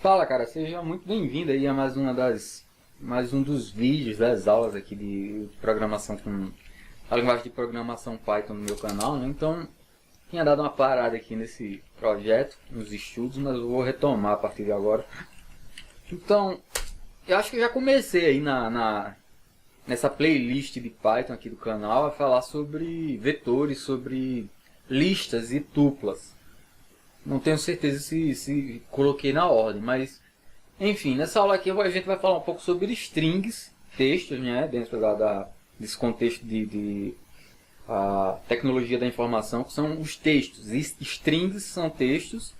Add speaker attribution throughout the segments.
Speaker 1: Fala, cara, seja muito bem-vindo aí a mais um dos vídeos das aulas aqui de programação com a linguagem de programação Python no meu canal, né? Então, tinha dado uma parada aqui nesse projeto, nos estudos, mas eu vou retomar a partir de agora. Então, eu acho que eu já comecei aí nessa playlist de Python aqui do canal a falar sobre vetores, sobre listas e tuplas. Não tenho certeza se coloquei na ordem, mas enfim, nessa aula aqui a gente vai falar um pouco sobre strings, textos, né, dentro desse contexto de tecnologia da informação, que são os textos. Strings são textos,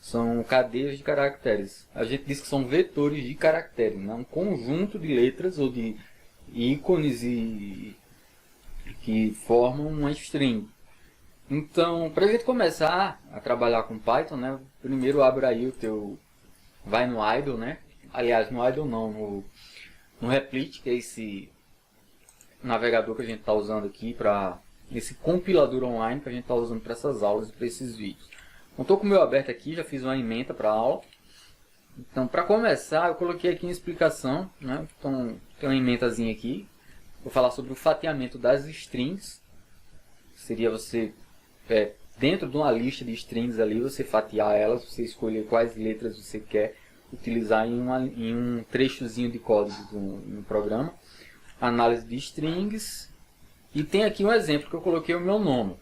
Speaker 1: são cadeias de caracteres. A gente diz que são vetores de caracteres, né? Um conjunto de letras ou de ícones que formam uma string. Então, para a gente começar a trabalhar com Python, né, primeiro abre aí vai no idle, né? Aliás, no idle não, no Replit, que é esse navegador que a gente está usando aqui esse compilador online que a gente está usando para essas aulas e para esses vídeos. Então, estou com o meu aberto aqui, já fiz uma ementa para a aula. Então, para começar, eu coloquei aqui uma explicação, né? Então, tem uma ementazinha aqui. Vou falar sobre o fatiamento das strings. Seria você, dentro de uma lista de strings ali, você fatiar elas, você escolher quais letras você quer utilizar em um trechozinho de código no programa. Análise de strings. E tem aqui um exemplo que eu coloquei o meu nome.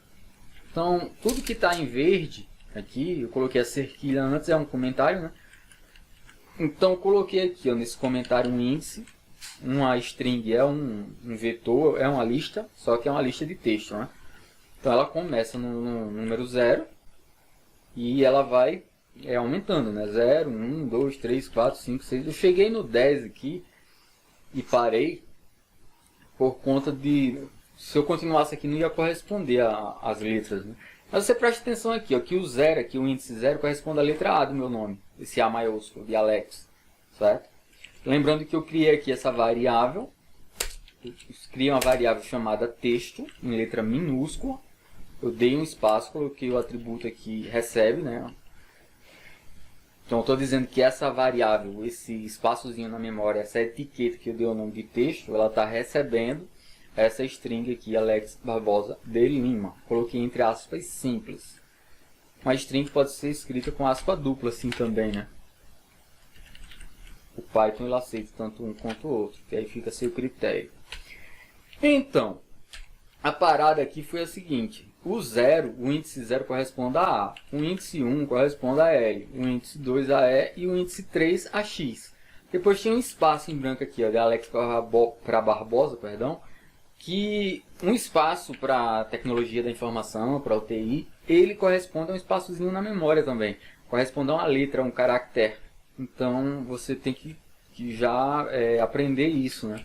Speaker 1: Então, tudo que está em verde aqui, eu coloquei a cerquilha antes, é um comentário, né? Então, eu coloquei aqui, ó, nesse comentário um índice. Uma string é um vetor, é uma lista, só que é uma lista de texto, né? Então, ela começa no número 0 e ela vai aumentando, né? 0, 1, 2, 3, 4, 5, 6. Eu cheguei no 10 aqui e parei por conta de... Se eu continuasse aqui, não ia corresponder às letras, né? Mas você presta atenção aqui, ó, que o 0, aqui, o índice 0, corresponde à letra A do meu nome. Esse A maiúsculo, de Alex, certo? Lembrando que eu criei aqui essa variável. Eu criei uma variável chamada texto, em letra minúscula. Eu dei um espaço, coloquei o atributo aqui, recebe, né? Então, eu estou dizendo que essa variável, esse espaçozinho na memória, essa etiqueta que eu dei o nome de texto, ela está recebendo essa string aqui, Alex Barbosa de Lima. Coloquei entre aspas simples. Uma string pode ser escrita com aspa dupla assim também, né? O Python ele aceita tanto um quanto o outro, que aí fica a seu critério. Então, a parada aqui foi a seguinte. O 0, o índice 0 corresponde a A, o índice 1 corresponde a L, o índice 2 a E e o índice 3 a X. Depois tinha um espaço em branco aqui, ó, de Alex para Barbosa, perdão, que um espaço para tecnologia da informação, para UTI, ele corresponde a um espaçozinho na memória também. Corresponde a uma letra, a um caractere. Então, você tem que já aprender isso, né?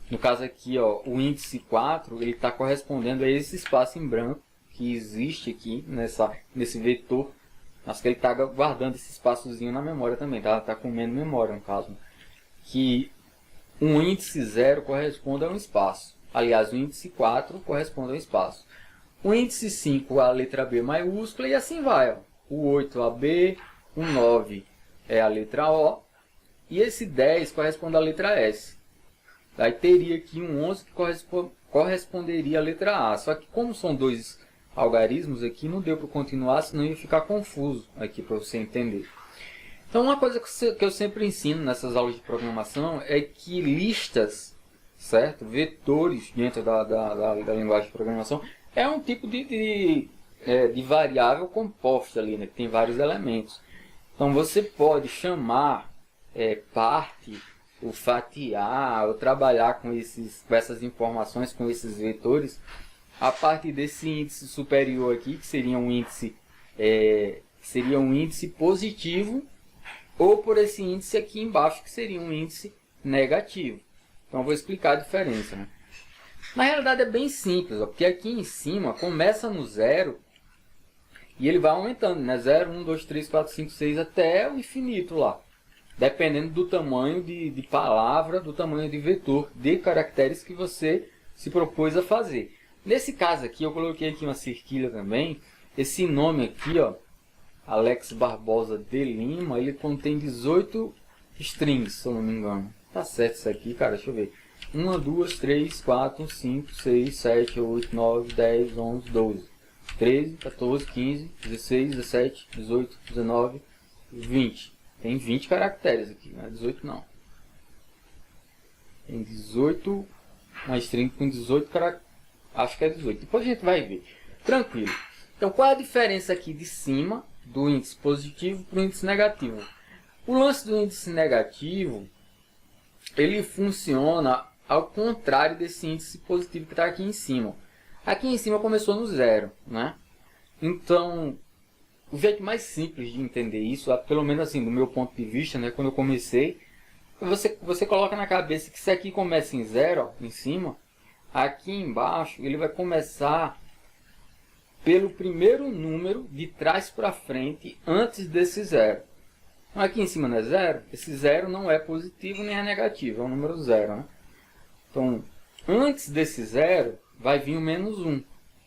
Speaker 1: No caso aqui, ó, o índice 4, ele está correspondendo a esse espaço em branco que existe aqui nesse vetor. Acho que ele está guardando esse espaçozinho na memória também, tá comendo memória no caso. Que um índice 0 corresponde a um espaço. Aliás, o índice 4 corresponde a um espaço. O índice 5 a letra B maiúscula e assim vai. Ó. O 8 a B, o 9 é a letra O e esse 10 corresponde à letra S. Aí teria aqui um 11 que corresponderia à letra A. Só que como são dois algarismos aqui, não deu para continuar, senão ia ficar confuso aqui para você entender. Então uma coisa que eu sempre ensino nessas aulas de programação é que listas, certo? Vetores dentro da linguagem de programação é um tipo de variável composta ali, né? Que tem vários elementos. Então você pode chamar parte, ou fatiar, ou trabalhar com essas informações, com esses vetores, a partir desse índice superior aqui, que seria um índice positivo, ou por esse índice aqui embaixo, que seria um índice negativo. Então eu vou explicar a diferença, né? Na realidade é bem simples, ó, porque aqui em cima começa no 0 e ele vai aumentando, né? 0, 1, 2, 3, 4, 5, 6 até o infinito lá. Dependendo do tamanho de palavra, do tamanho de vetor, de caracteres que você se propôs a fazer. Nesse caso aqui, eu coloquei aqui uma cerquilha também. Esse nome aqui, ó, Alex Barbosa de Lima, ele contém 18 strings, se eu não me engano. Tá certo isso aqui, cara, deixa eu ver. 1, 2, 3, 4, 5, 6, 7, 8, 9, 10, 11, 12, 13, 14, 15, 16, 17, 18, 19, 20. Tem 20 caracteres aqui, não é 18 não. Tem 18, uma string com 18 caracteres. Acho que é 18. Depois a gente vai ver. Tranquilo. Então qual é a diferença aqui de cima do índice positivo para o índice negativo? O lance do índice negativo, ele funciona ao contrário desse índice positivo que está aqui em cima. Aqui em cima começou no zero, né? Então, o jeito mais simples de entender isso, pelo menos assim, do meu ponto de vista, né, quando eu comecei, você coloca na cabeça que se aqui começa em zero, ó, em cima, aqui embaixo ele vai começar pelo primeiro número de trás para frente antes desse zero. Então, aqui em cima não é zero, esse zero não é positivo nem é negativo, é o número zero, né? Então, antes desse zero, vai vir o menos 1.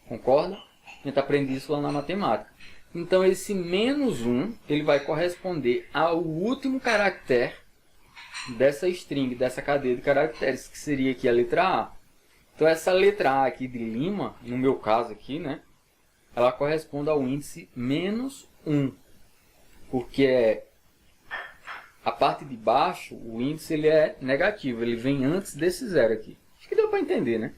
Speaker 1: Concorda? A gente aprende isso lá na matemática. Então, esse menos 1, ele vai corresponder ao último caractere dessa string, dessa cadeia de caracteres, que seria aqui a letra A. Então, essa letra A aqui de Lima, no meu caso aqui, né? Ela corresponde ao índice menos 1. Porque a parte de baixo, o índice ele é negativo, ele vem antes desse zero aqui. Acho que deu para entender, né?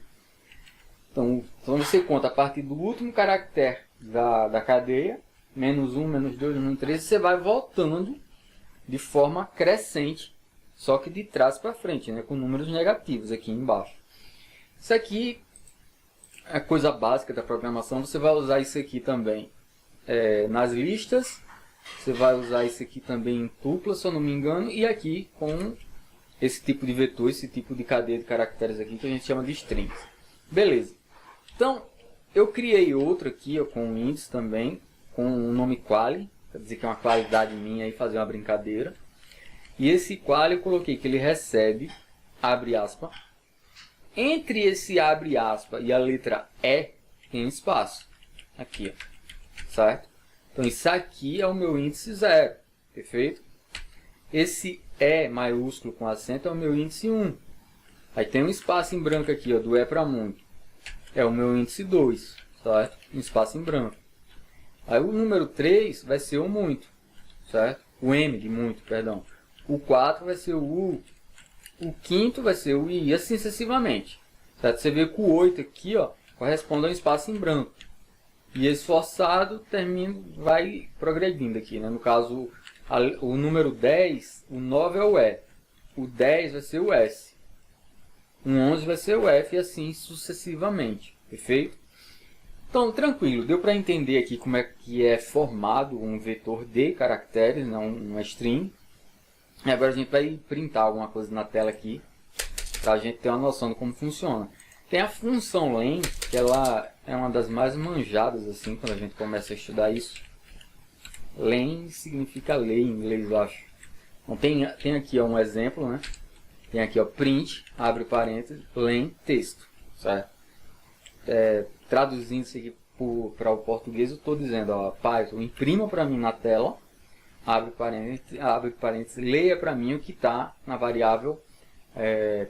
Speaker 1: Então você conta a partir do último caractere da cadeia, menos 1, menos 2, menos 3, você vai voltando de forma crescente, só que de trás para frente, né? Com números negativos aqui embaixo. Isso aqui é coisa básica da programação, você vai usar isso aqui também nas listas. Você vai usar isso aqui também em tupla, se eu não me engano, e aqui com esse tipo de vetor, esse tipo de cadeia de caracteres aqui que a gente chama de strings. Beleza. Então, eu criei outro aqui ó, com um índice também, com o nome quali, quer dizer que é uma qualidade minha aí fazer uma brincadeira. E esse quali eu coloquei que ele recebe, abre aspas, entre esse abre aspas e a letra E tem espaço. Aqui, ó, certo? Então, isso aqui é o meu índice 0, perfeito? Esse E maiúsculo com acento é o meu índice 1. Aí tem um espaço em branco aqui, ó, do E para muito. É o meu índice 2, certo? Um espaço em branco. Aí o número 3 vai ser o muito, certo? O M de muito, perdão. O 4 vai ser o U. O quinto vai ser o I, e assim sucessivamente. Certo? Você vê que o 8 aqui, ó, corresponde a um espaço em branco. E esforçado termina, vai progredindo aqui, né? No caso, o número 10, o 9 é o E. O 10 vai ser o S. O 11 vai ser o F e assim sucessivamente. Perfeito? Então, tranquilo. Deu para entender aqui como é que é formado um vetor de caracteres, não uma string. E agora a gente vai printar alguma coisa na tela aqui, para a gente ter uma noção de como funciona. Tem a função len, que ela é uma das mais manjadas assim quando a gente começa a estudar isso. Len significa lei em inglês, eu acho. Então tem aqui ó, um exemplo, né? Tem aqui ó, print, abre parênteses, len, texto, certo? Traduzindo isso aqui para o português, eu estou dizendo, ó, Python, imprima para mim na tela, abre parênteses, leia para mim o que está na variável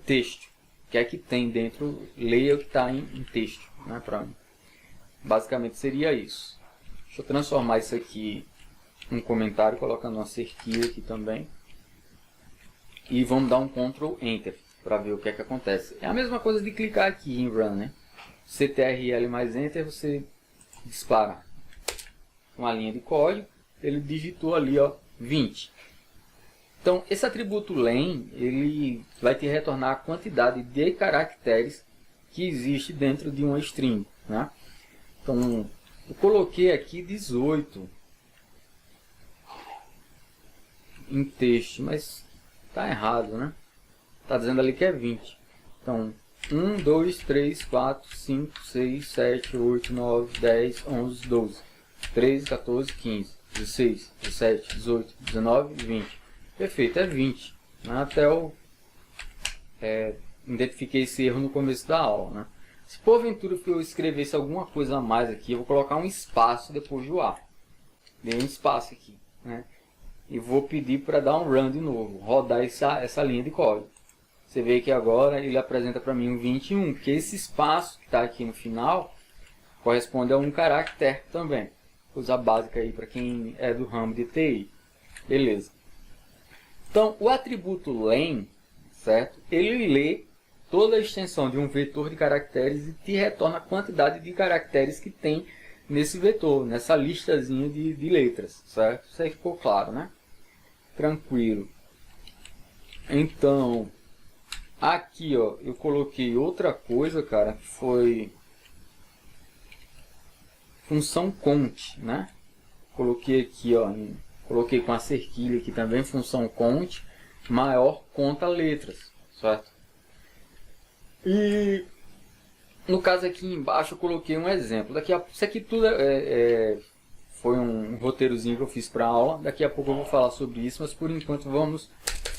Speaker 1: texto. Que é que tem dentro, leia o que está em texto, né, para mim. Basicamente seria isso. Deixa eu transformar isso aqui em um comentário, colocando uma cerquilha aqui também. E vamos dar um Ctrl Enter para ver o que é que acontece. É a mesma coisa de clicar aqui em Run, né? CTRL mais Enter, você dispara uma linha de código. Ele digitou ali, ó, 20. Então, esse atributo len, ele vai te retornar a quantidade de caracteres que existe dentro de uma string, né? Então, eu coloquei aqui 18 em texto, mas está errado, né? Está dizendo ali que é 20. Então, 1, 2, 3, 4, 5, 6, 7, 8, 9, 10, 11, 12, 13, 14, 15, 16, 17, 18, 19, 20. Perfeito, é 20. Né? Até eu identifiquei esse erro no começo da aula. Né? Se porventura eu escrevesse alguma coisa a mais aqui, eu vou colocar um espaço depois do A. dei um espaço aqui, né? E vou pedir para dar um run de novo, rodar essa linha de código. Você vê que agora ele apresenta para mim um 21, porque esse espaço que está aqui no final corresponde a um caractere também. Coisa básica aí para quem é do ramo de TI. Beleza. Então, o atributo len, certo? Ele lê toda a extensão de um vetor de caracteres e te retorna a quantidade de caracteres que tem nesse vetor, nessa listazinha de letras, certo? Isso aí ficou claro, né? Tranquilo. Então, aqui, ó, eu coloquei outra coisa, cara, que foi função count, né? Coloquei aqui, ó, coloquei com a cerquilha aqui também, função count, maior conta letras, certo? E no caso aqui embaixo eu coloquei um exemplo. Isso aqui tudo foi um roteirozinho que eu fiz para aula. Daqui a pouco eu vou falar sobre isso, mas por enquanto vamos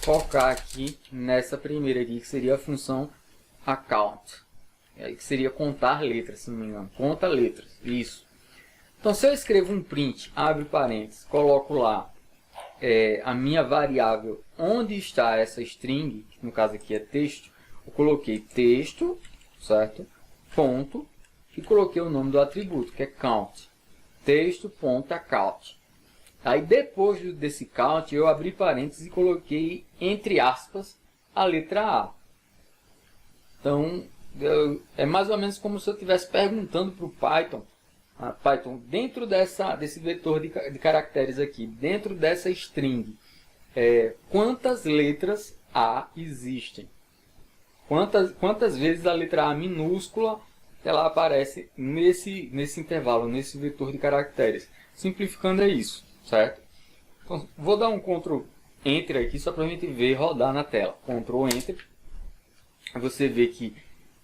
Speaker 1: focar aqui nessa primeira aqui, que seria a função account, que seria contar letras, se não me engano. Conta letras, isso. Então, se eu escrevo um print, abre parênteses, coloco lá a minha variável onde está essa string, que no caso aqui é texto, eu coloquei texto, certo? Ponto, e coloquei o nome do atributo, que é count. Texto.account. Aí depois desse count, eu abri parênteses e coloquei, entre aspas, a letra A. Então, é mais ou menos como se eu estivesse perguntando para o Python, dentro desse vetor de caracteres aqui, dentro dessa string, quantas letras A existem? Quantas vezes a letra A minúscula ela aparece nesse intervalo, nesse vetor de caracteres? Simplificando é isso, certo? Então, vou dar um Ctrl Enter aqui só para a gente ver rodar na tela. Ctrl Enter. Você vê que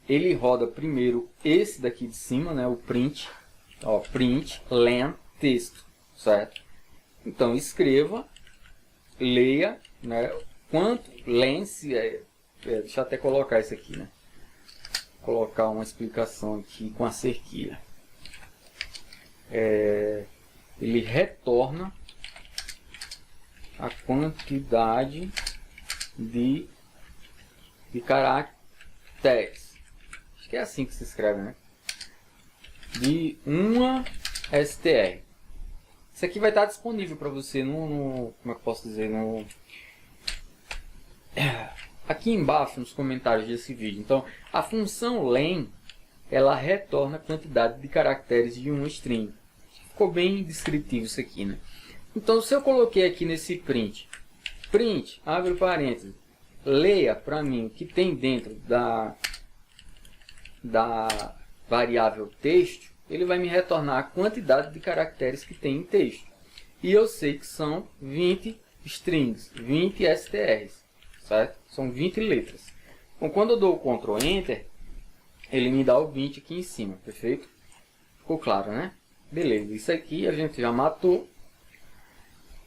Speaker 1: ele roda primeiro esse daqui de cima, né, o print. Ó, print len texto, certo? Então escreva, leia, né, quanto len deixa eu até colocar isso aqui, né? Colocar uma explicação aqui com a cerquilha. Ele retorna a quantidade de caracteres. Acho que é assim que se escreve, né? De uma str. Isso aqui vai estar disponível para você como é que eu posso dizer, aqui embaixo nos comentários desse vídeo. Então, a função len, ela retorna a quantidade de caracteres de uma string. Ficou bem descritivo isso aqui, né? Então, se eu coloquei aqui nesse print, abre parênteses, leia para mim o que tem dentro da variável texto, ele vai me retornar a quantidade de caracteres que tem em texto. E eu sei que são 20 strings, 20 strs, certo? São 20 letras. Então, quando eu dou o Ctrl Enter, ele me dá o 20 aqui em cima, perfeito? Ficou claro, né? Beleza, isso aqui a gente já matou.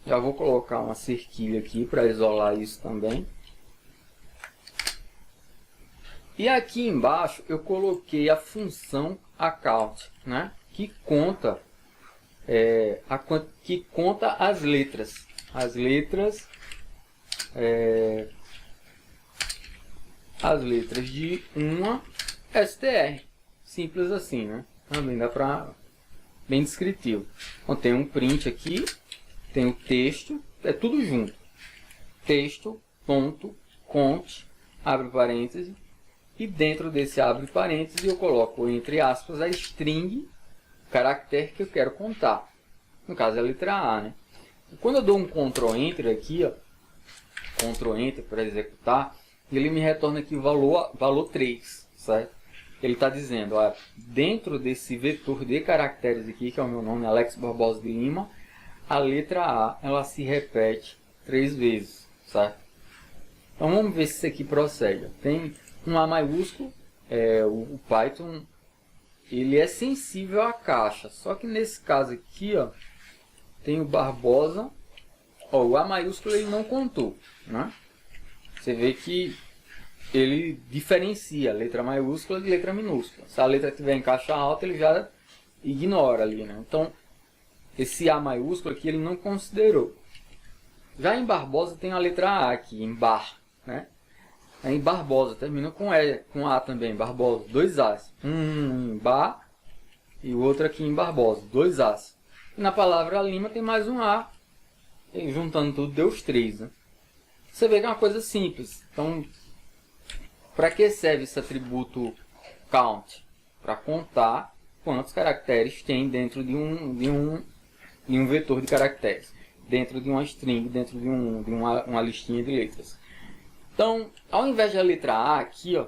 Speaker 1: Já vou colocar uma cerquilha aqui para isolar isso também. E aqui embaixo eu coloquei a função account, né? Que conta as letras. As letras de uma str. Simples assim, né? Também dá para bem descritivo. Então tem um print aqui, tem o texto, é tudo junto. Texto.count, abre parênteses. E dentro desse abre parênteses eu coloco entre aspas a string, o caractere que eu quero contar. No caso é a letra A, né? E quando eu dou um Ctrl Enter aqui, ó, Ctrl Enter para executar, ele me retorna aqui o valor 3, certo? Ele está dizendo, ó, dentro desse vetor de caracteres aqui, que é o meu nome, Alex Barbosa de Lima, a letra A ela se repete 3 vezes, certo? Então vamos ver se isso aqui procede. Tem um A maiúsculo, o Python, ele é sensível à caixa. Só que nesse caso aqui, ó, tem o Barbosa, ó, o A maiúsculo ele não contou, né? Você vê que ele diferencia letra maiúscula de letra minúscula. Se a letra estiver em caixa alta, ele já ignora ali, né? Então, esse A maiúsculo aqui ele não considerou. Já em Barbosa tem a letra A aqui, em bar, né? Em Barbosa termina com E, com A também, Barbosa, 2 As. Um em bar e o outro aqui em Barbosa, 2 As. E na palavra Lima tem mais um A, e juntando tudo deu os 3, né? Você vê que é uma coisa simples. Então, para que serve esse atributo count? Para contar quantos caracteres tem dentro de um vetor de caracteres, dentro de uma string, dentro de uma listinha de letras. Então, ao invés da letra A aqui, ó,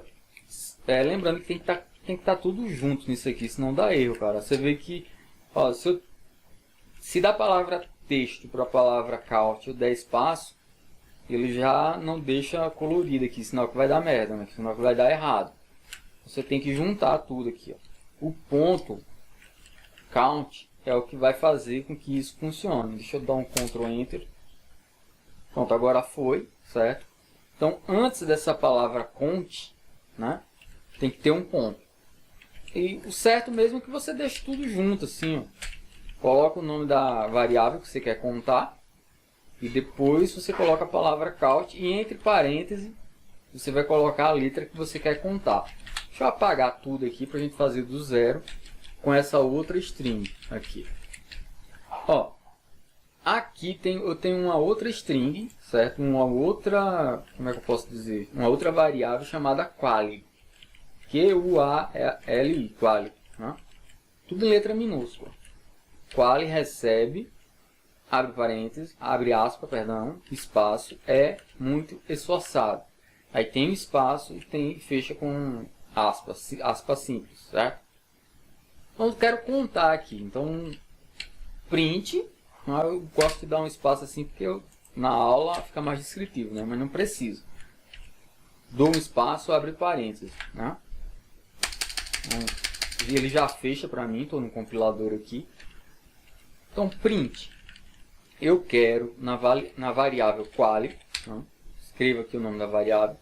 Speaker 1: lembrando que tem que estar tudo junto nisso aqui, senão dá erro, cara. Você vê que, ó, se da palavra texto para a palavra count eu der espaço, ele já não deixa colorido aqui, senão que vai dar merda, né? Senão que vai dar errado. Você tem que juntar tudo aqui, ó. O ponto count é o que vai fazer com que isso funcione. Deixa eu dar um Ctrl Enter. Pronto, agora foi, certo? Então, antes dessa palavra count, né, tem que ter um ponto. E o certo mesmo é que você deixe tudo junto, assim, ó. Coloca o nome da variável que você quer contar. E depois você coloca a palavra count e entre parênteses você vai colocar a letra que você quer contar. Deixa eu apagar tudo aqui para a gente fazer do zero com essa outra string aqui. Ó, aqui eu tenho uma outra string, certo? Uma outra, como é que eu posso dizer? Uma outra variável chamada quali. Q-U-A-L-I, quali, né? Tudo em letra minúscula. Quali recebe, abre parênteses, abre aspas, perdão, espaço, é muito esforçado. Aí tem um espaço e fecha com aspas, aspas simples, certo? Então eu quero contar aqui. Então, print, eu gosto de dar um espaço assim porque na aula fica mais descritivo, né? Mas não preciso. Dou um espaço, abre parênteses, né? Então, ele já fecha para mim, estou no compilador aqui. Então, print. Eu quero, na variável quali, né? Escreva aqui o nome da variável,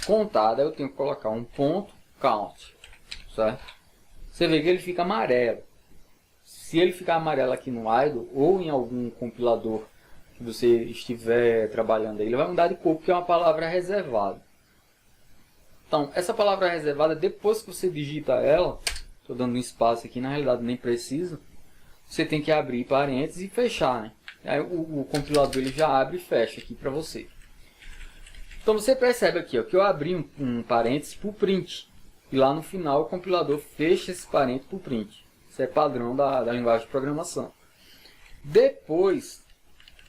Speaker 1: contada, eu tenho que colocar um ponto count, certo? Você vê que ele fica amarelo. Se ele ficar amarelo aqui no idle, ou em algum compilador que você estiver trabalhando aí, ele vai mudar de cor, porque é uma palavra reservada. Então, essa palavra reservada, depois que você digita ela, estou dando um espaço aqui, na realidade nem precisa, você tem que abrir parênteses e fechar, né? Aí o compilador ele já abre e fecha aqui para você. Então você percebe aqui, ó, que eu abri um parênteses para o print. E lá no final o compilador fecha esse parênteses para o print. Isso é padrão da linguagem de programação. Depois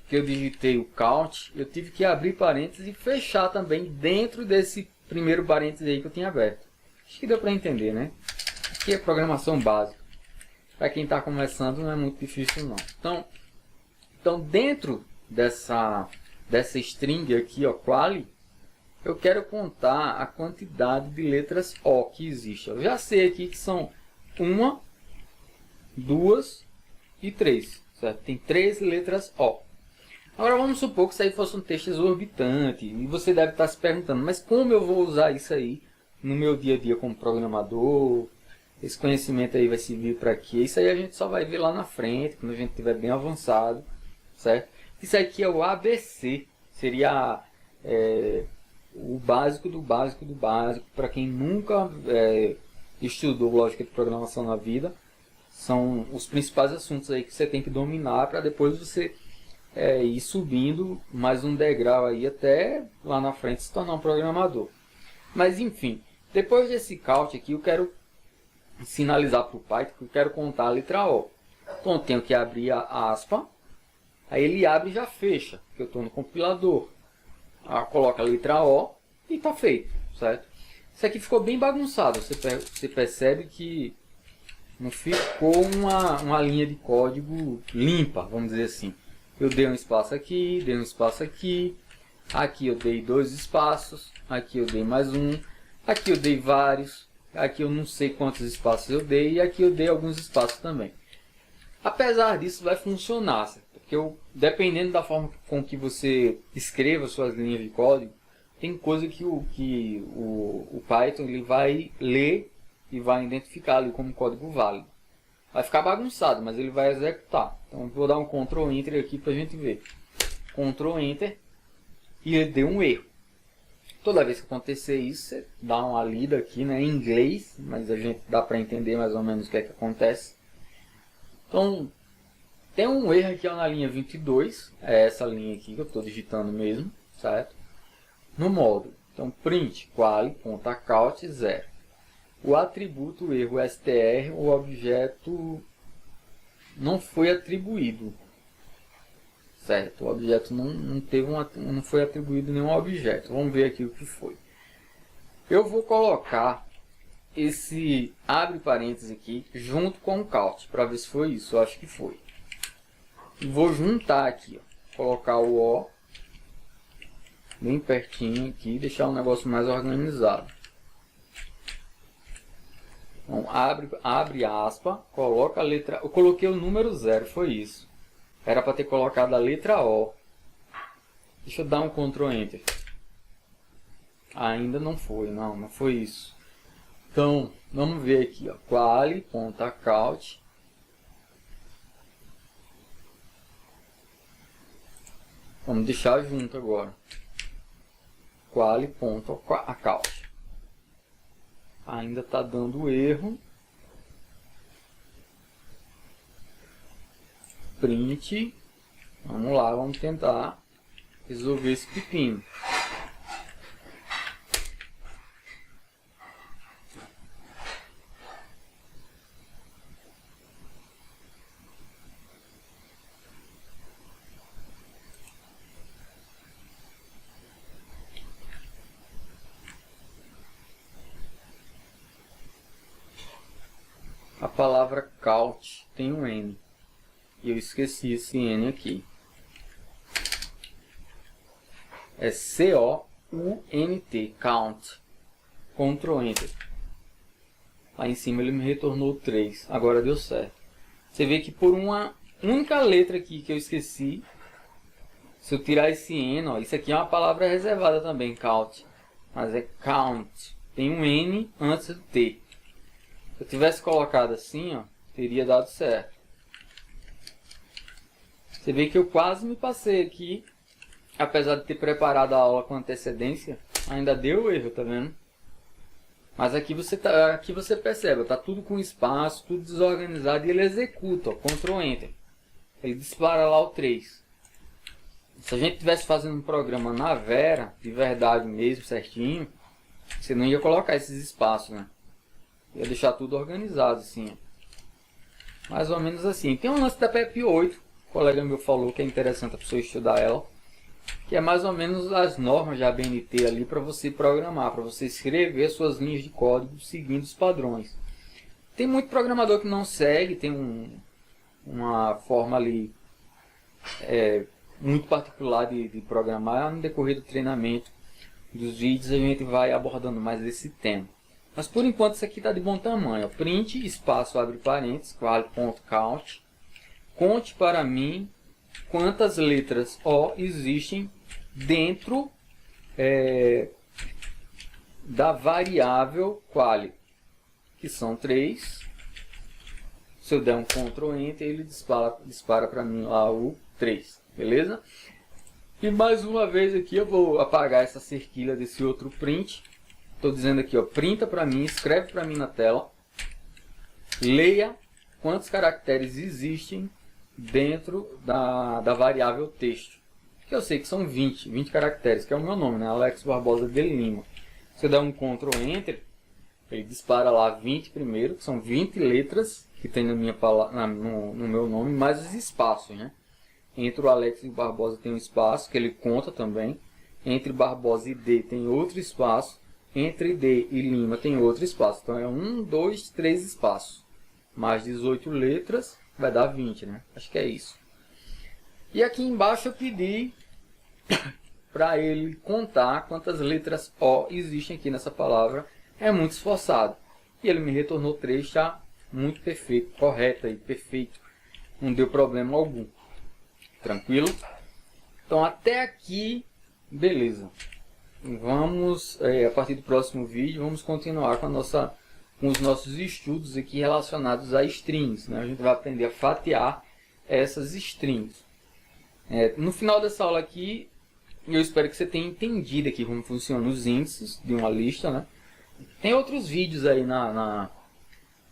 Speaker 1: que eu digitei o count, eu tive que abrir parênteses e fechar também dentro desse primeiro parênteses aí que eu tinha aberto. Acho que deu para entender, né? Aqui é programação básica. Para quem está começando não é muito difícil não. Então dentro dessa string aqui, ó, quali, eu quero contar a quantidade de letras O que existe. Eu já sei aqui que são 1, 2 e 3. Certo? Tem 3 letras O. Agora vamos supor que isso aí fosse um texto exorbitante. E você deve estar se perguntando, mas como eu vou usar isso aí no meu dia a dia como programador? Esse conhecimento aí vai servir para quê? Isso aí a gente só vai ver lá na frente, quando a gente estiver bem avançado, certo? Isso aqui é o ABC, seria o básico do básico do básico. Para quem nunca estudou lógica de programação na vida, são os principais assuntos aí que você tem que dominar para depois você ir subindo mais um degrau aí até lá na frente se tornar um programador. Mas enfim, depois desse count aqui eu quero sinalizar para o Python que eu quero contar a letra O. Então eu tenho que abrir a aspa, aí ele abre e já fecha, porque eu estou no compilador. Coloca a letra O e está feito, certo? Isso aqui ficou bem bagunçado, você percebe que não ficou uma linha de código limpa, vamos dizer assim. Eu dei um espaço aqui, dei um espaço aqui, aqui eu dei 2 espaços, aqui eu dei mais um, aqui eu dei vários, aqui eu não sei quantos espaços eu dei e aqui eu dei alguns espaços também. Apesar disso vai funcionar, certo? Porque dependendo da forma com que você escreva suas linhas de código, tem coisa que o Python ele vai ler e vai identificar ali como código válido. Vai ficar bagunçado, mas ele vai executar. Então vou dar um Ctrl Enter aqui para a gente ver. Ctrl Enter e ele deu um erro. Toda vez que acontecer isso, você dá uma lida aqui, né, em inglês, mas a gente dá para entender mais ou menos o que é que acontece. Então, tem um erro aqui ó, na linha 22, é essa linha aqui que eu estou digitando mesmo, certo? No módulo, então print quali.account 0. O atributo erro str, o objeto não foi atribuído, certo? O objeto não foi atribuído nenhum objeto. Vamos ver aqui o que foi. Eu vou colocar esse abre parênteses aqui junto com o count para ver se foi isso. Eu acho que foi. E vou juntar aqui, ó. Colocar o O bem pertinho aqui, deixar o negócio mais organizado. Então, abre aspa, coloca a letra... Eu coloquei o número 0, foi isso. Era para ter colocado a letra O. Deixa eu dar um Ctrl Enter. Ainda não foi, não foi isso. Então, vamos ver aqui, ó, quali.account. Vamos deixar junto agora. Quali.account. Ainda está dando erro. Print. Vamos lá, vamos tentar resolver esse pepino. A palavra count tem um N. E eu esqueci esse N aqui. É C-O-U-N-T, count. Ctrl Enter. Lá em cima ele me retornou 3. Agora deu certo. Você vê que por uma única letra aqui que eu esqueci, se eu tirar esse N, ó, isso aqui é uma palavra reservada também, count. Mas é count. Tem um N antes do T. Se eu tivesse colocado assim, ó, teria dado certo. Você vê que eu quase me passei aqui, apesar de ter preparado a aula com antecedência, ainda deu erro, tá vendo? Mas aqui você percebe, tá tudo com espaço, tudo desorganizado e ele executa, ó, Ctrl Enter. Ele dispara lá o 3. Se a gente estivesse fazendo um programa na Vera, de verdade mesmo, certinho, você não ia colocar esses espaços, né? Ia deixar tudo organizado assim, ó. Mais ou menos assim. Tem um lance da PEP 8, o colega meu falou que é interessante a pessoa estudar ela, que é mais ou menos as normas de ABNT ali para você programar, para você escrever suas linhas de código seguindo os padrões. Tem muito programador que não segue, tem uma forma ali muito particular de programar. No decorrer do treinamento dos vídeos a gente vai abordando mais esse tema. Mas por enquanto isso aqui está de bom tamanho. Print, espaço, abre parênteses, quali.count. Conte para mim quantas letras O existem dentro da variável quali, que são 3. Se eu der um Ctrl Enter, ele dispara para mim lá o 3, beleza? E mais uma vez aqui eu vou apagar essa cerquilha desse outro print. Estou dizendo aqui, ó, printa para mim, escreve para mim na tela, leia quantos caracteres existem dentro da variável texto. Que eu sei que são 20 caracteres, que é o meu nome, né? Alex Barbosa de Lima. Se eu der um Ctrl Enter, ele dispara lá 20 primeiro, que são 20 letras que tem no meu nome, mais os espaços, né? Entre o Alex e o Barbosa tem um espaço, que ele conta também. Entre Barbosa e D tem outro espaço. Entre D e Lima tem outro espaço. Então é 1, 2, 3 espaços. Mais 18 letras vai dar 20, né? Acho que é isso. E aqui embaixo eu pedi para ele contar quantas letras O existem aqui nessa palavra. É muito esforçado. E ele me retornou 3, já muito perfeito, correto aí, perfeito. Não deu problema algum. Tranquilo? Então até aqui, beleza. Vamos, a partir do próximo vídeo, vamos continuar com a nossa com os nossos estudos aqui relacionados a strings, né? A gente vai aprender a fatiar essas strings. No final dessa aula aqui, eu espero que você tenha entendido aqui como funcionam os índices de uma lista, né? Tem outros vídeos aí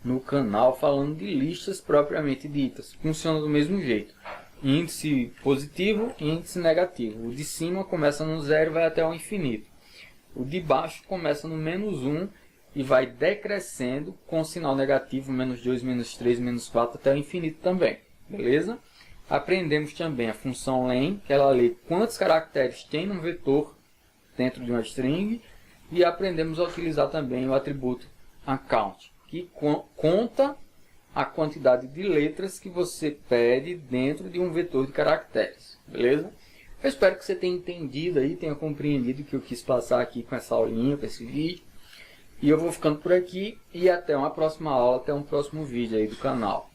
Speaker 1: no canal falando de listas propriamente ditas. Funciona do mesmo jeito. Índice positivo e índice negativo. O de cima começa no 0 e vai até o infinito. O de baixo começa no -1 e vai decrescendo com sinal negativo, -2, -3, -4 até o infinito também. Beleza? Aprendemos também a função len, que ela lê quantos caracteres tem num vetor dentro de uma string. E aprendemos a utilizar também o atributo account, que conta a quantidade de letras que você pede dentro de um vetor de caracteres. Beleza? Eu espero que você tenha entendido aí, tenha compreendido o que eu quis passar aqui com essa aulinha, com esse vídeo. E eu vou ficando por aqui e até uma próxima aula, até um próximo vídeo aí do canal.